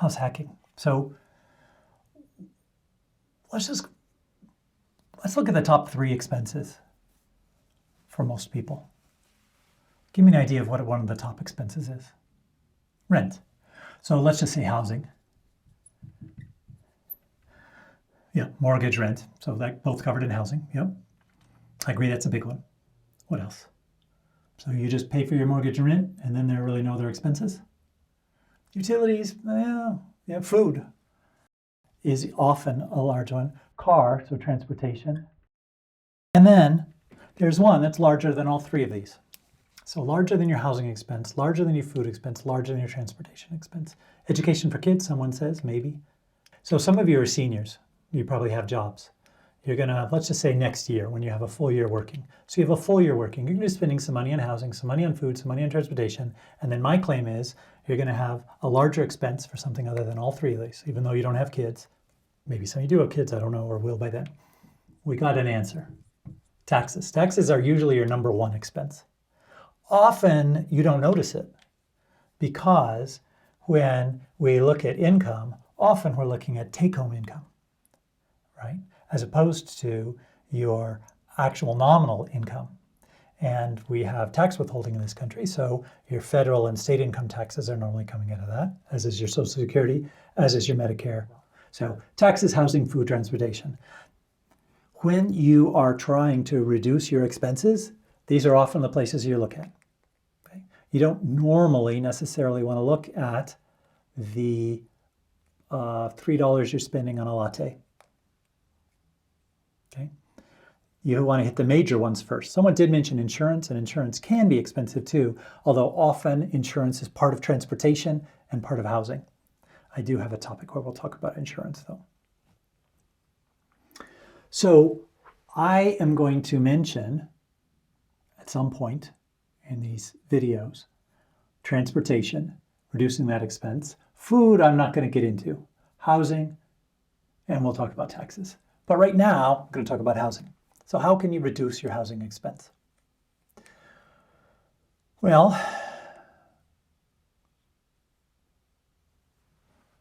house hacking. So let's look at the top 3 expenses for most people. Give me an idea of what one of the top expenses is. Rent. So let's just say housing. Yeah, mortgage, rent. So that both covered in housing. Yep. I agree that's a big one. What else? So you just pay for your mortgage and rent, and then there are really no other expenses? Utilities, yeah, food is often a large one. Car, so transportation. And then there's one that's larger than all 3 of these. So larger than your housing expense, larger than your food expense, larger than your transportation expense. Education for kids, someone says, maybe. So some of you are seniors. You probably have jobs. You're gonna, let's just say next year when you have a full year working. So you have a full year working, you're gonna be spending some money on housing, some money on food, some money on transportation. And then my claim is you're gonna have a larger expense for something other than all 3 of these, even though you don't have kids. Maybe some of you do have kids, I don't know, or will by then. We got an answer. Taxes. Taxes are usually your number 1 expense. Often you don't notice it because when we look at income, often we're looking at take-home income, right? As opposed to your actual nominal income. And we have tax withholding in this country, so your federal and state income taxes are normally coming out of that, as is your Social Security, as is your Medicare. So taxes, housing, food, transportation. When you are trying to reduce your expenses, these are often the places you look at. Okay? You don't normally necessarily want to look at the $3 you're spending on a latte. Okay? You want to hit the major ones first. Someone did mention insurance, and insurance can be expensive too, although often insurance is part of transportation and part of housing. I do have a topic where we'll talk about insurance though. So I am going to mention at some point in these videos, transportation, reducing that expense. Food, I'm not going to get into. Housing, and we'll talk about taxes. But right now, I'm going to talk about housing. So how can you reduce your housing expense? Well,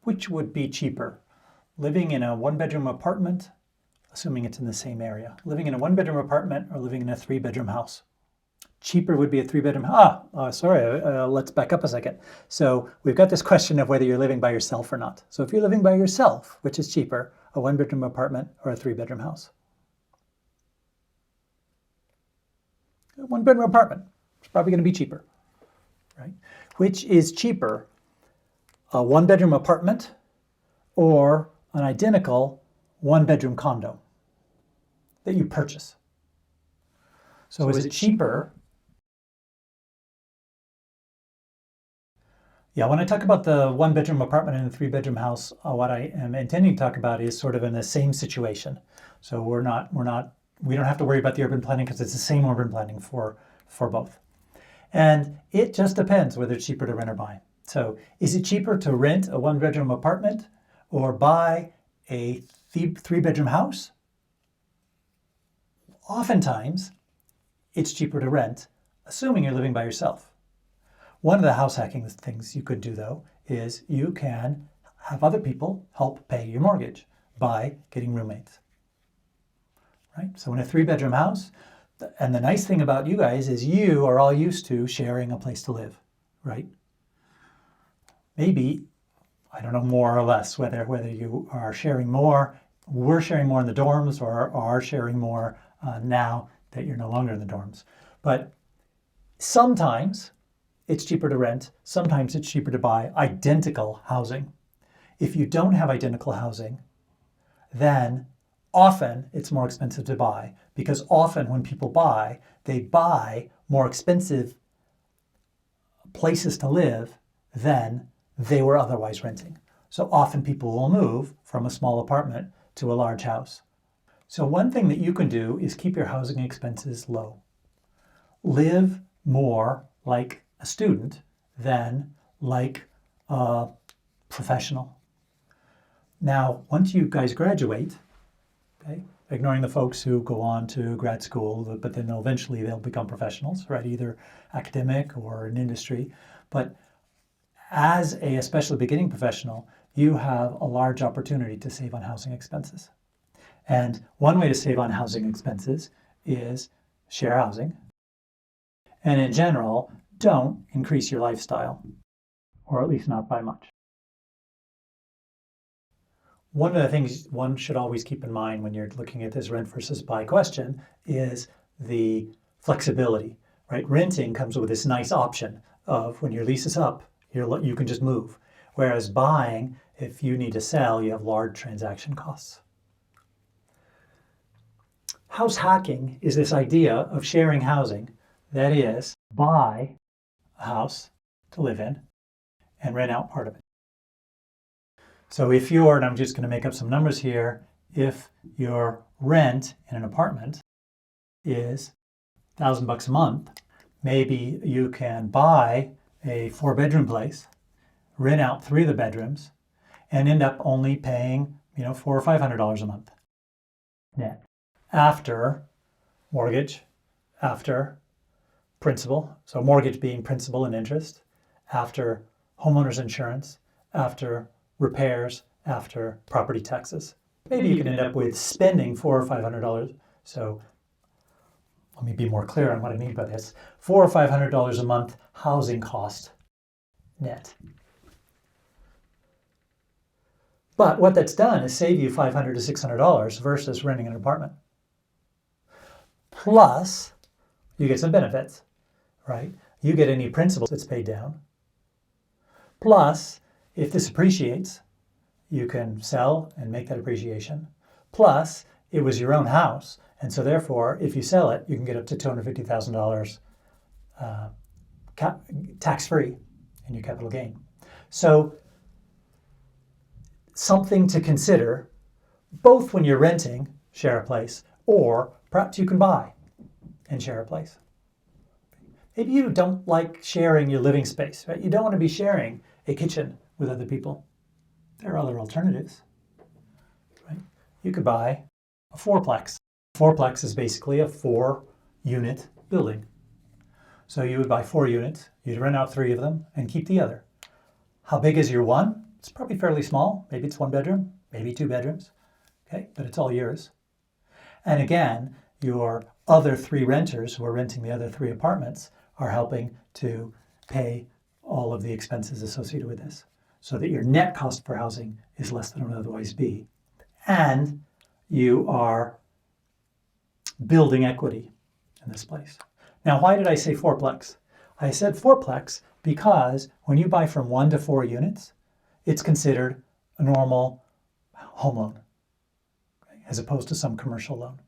which would be cheaper? Living in a 1-bedroom apartment, assuming it's in the same area. Living in a 1-bedroom apartment or living in a 3-bedroom house. Cheaper would be a 3-bedroom. Let's back up a second. So we've got this question of whether you're living by yourself or not. So if you're living by yourself, which is cheaper, a 1-bedroom apartment or a 3-bedroom house? A 1-bedroom apartment. It's probably going to be cheaper, right? Which is cheaper, a 1-bedroom apartment or an identical 1-bedroom condo that you purchase? So is it cheaper? Yeah, when I talk about the 1-bedroom apartment and a 3-bedroom house, what I am intending to talk about is sort of in the same situation. So we don't have to worry about the urban planning because it's the same urban planning for both. And it just depends whether it's cheaper to rent or buy. So is it cheaper to rent a 1-bedroom apartment or buy a 3-bedroom house? Oftentimes, it's cheaper to rent, assuming you're living by yourself. One of the house hacking things you could do, though, is you can have other people help pay your mortgage by getting roommates. Right? So in a 3-bedroom house, and the nice thing about you guys is you are all used to sharing a place to live, right? Maybe, I don't know, more or less, whether you are sharing more, we're sharing more in the dorms, or are sharing more now that you're no longer in the dorms. But sometimes it's cheaper to rent, sometimes it's cheaper to buy identical housing. If you don't have identical housing, then often it's more expensive to buy, because often when people buy, they buy more expensive places to live than they were otherwise renting. So often people will move from a small apartment to a large house. So one thing that you can do is keep your housing expenses low. Live more like a student than like a professional. Now, once you guys graduate, okay, ignoring the folks who go on to grad school, but then eventually they'll become professionals, right? Either academic or in industry. But as a especially beginning professional, you have a large opportunity to save on housing expenses. And one way to save on housing expenses is share housing. And in general, don't increase your lifestyle, or at least not by much. One of the things one should always keep in mind when you're looking at this rent versus buy question is the flexibility, right? Renting comes with this nice option of when your lease is up, you can just move. Whereas buying, if you need to sell, you have large transaction costs. House hacking is this idea of sharing housing. That is, buy a house to live in and rent out part of it. So if you're, and I'm just going to make up some numbers here, if your rent in an apartment is $1,000 a month, maybe you can buy a 4-bedroom place, rent out 3 of the bedrooms, and end up only paying, $400 or $500 a month net after mortgage, after principal, so mortgage being principal and interest, after homeowner's insurance, after repairs, after property taxes. Maybe you can end up with spending $400 or $500. So let me be more clear on what I mean by this. $400 or $500 a month housing cost net. But what that's done is save you $500 to $600 versus renting an apartment. Plus, you get some benefits, right? You get any principal that's paid down. Plus, if this appreciates, you can sell and make that appreciation. Plus, it was your own house. And so therefore, if you sell it, you can get up to $250,000 tax-free in your capital gain. So something to consider, both when you're renting, share a place, or perhaps you can buy and share a place. Maybe you don't like sharing your living space, right? You don't want to be sharing a kitchen with other people. There are other alternatives, right? You could buy a 4-plex. A 4-plex is basically a 4-unit building. So you would buy 4 units, you'd rent out 3 of them and keep the other. How big is your one? It's probably fairly small. Maybe it's 1 bedroom, maybe 2 bedrooms, okay? But it's all yours. And again, your other 3 renters who are renting the other 3 apartments are helping to pay all of the expenses associated with this, so that your net cost for housing is less than it would otherwise be. And you are building equity in this place. Now, why did I say 4-plex? I said 4-plex because when you buy from 1 to 4 units, it's considered a normal home loan, okay, as opposed to some commercial loan.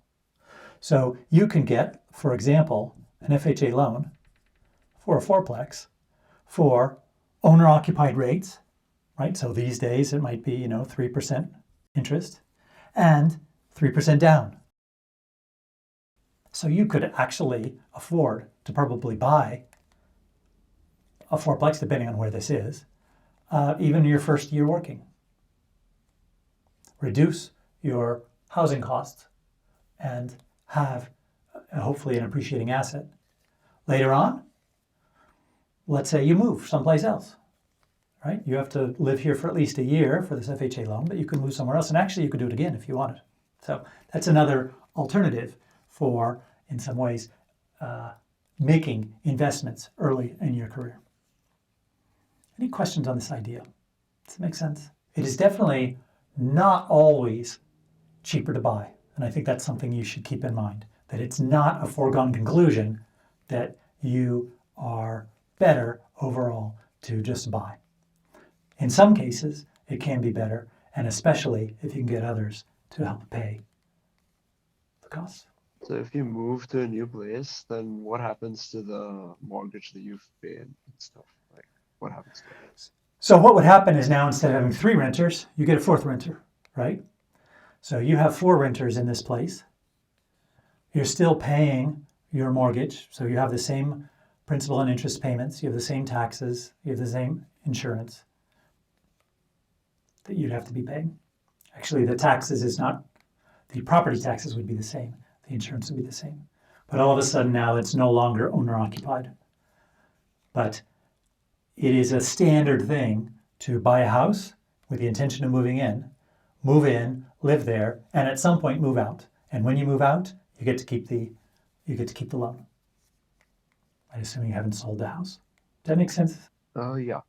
So you can get, for example, an FHA loan for a 4-plex for owner-occupied rates, right? So these days it might be, 3% interest and 3% down. So you could actually afford to probably buy a 4-plex, depending on where this is, even your first year working. Reduce your housing costs and have hopefully an appreciating asset. Later on, let's say you move someplace else, right? You have to live here for at least a year for this FHA loan, but you can move somewhere else. And actually, you could do it again if you wanted. So that's another alternative for, in some ways, making investments early in your career. Any questions on this idea? Does it make sense? It is definitely not always cheaper to buy. And I think that's something you should keep in mind, that it's not a foregone conclusion that you are better overall to just buy. In some cases, it can be better, and especially if you can get others to help pay the costs. So if you move to a new place, then what happens to the mortgage that you've paid and stuff? Like, what happens to it? So what would happen is now instead of having 3 renters, you get a 4th renter, right? So you have 4 renters in this place. You're still paying your mortgage, so you have the same principal and interest payments, you have the same taxes, you have the same insurance that you'd have to be paying. Actually, the taxes is not, the property taxes would be the same, the insurance would be the same. But all of a sudden now it's no longer owner-occupied. But it is a standard thing to buy a house, with the intention of moving in, move in, live there, and at some point move out. And when you move out, you get to keep the loan. I assume you haven't sold the house. Does that make sense? Yeah.